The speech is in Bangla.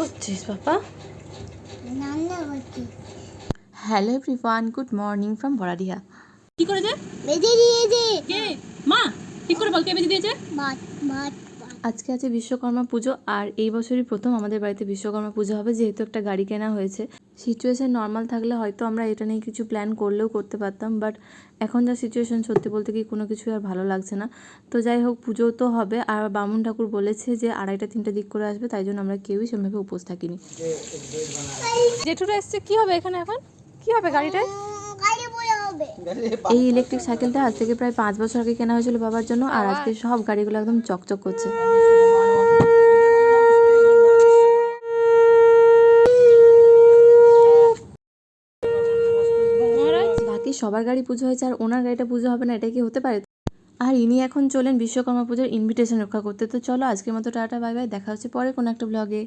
করছিস পাপা? রান্না করছি। Hello everyone, good morning from Baradia. কি করেছে? বেঁধে দিয়েছে। কে? মা, ঠিক করে বল, কে বেঁধে দিয়েছে? ভাত ভাত আজকে আছে বিশ্বকর্মা পুজো, আর এই বছরই প্রথম আমাদের বাড়িতে বিশ্বকর্মা পুজো হবে, যেহেতু একটা গাড়ি কেনা হয়েছে। সিচুয়েশান নর্মাল থাকলে হয়তো আমরা এটা নিয়ে কিছু প্ল্যান করলেও করতে পারতাম, বাট এখন যা সিচুয়েশান, সত্যি বলতে কি কোনো কিছু আর ভালো লাগছে না। তো যাই হোক, পুজো তো হবে, আর বামুন ঠাকুর বলেছে যে 2:30-3টা দিক করে আসবে, তাই জন্য আমরা কেউই সেভাবে উপোস থাকিনি। জেঠুরা এসছে, কি হবে এখানে এখন? কি হবে গাড়িটায়? গাড়ি বলে হবে। এই ইলেকট্রিক সাইকেলটা আজ থেকে প্রায় 5 বছর আগে কেনা হয়েছিল বাবার জন্য, আর আজকে সব গাড়িগুলো একদম চকচক করছে। বাকি সবার গাড়ি পুজো হয়েছে আর ওনার গাড়িটা পুজো হবে না, এটা কি হতে পারে? আর ইনি এখন চলেন বিশ্বকর্মা পুজোর ইনভিটেশন রক্ষা করতে। তো চলো, আজকের মতো টাটা, বাই বাই, দেখা হচ্ছে পরে কোনো একটা ব্লগে।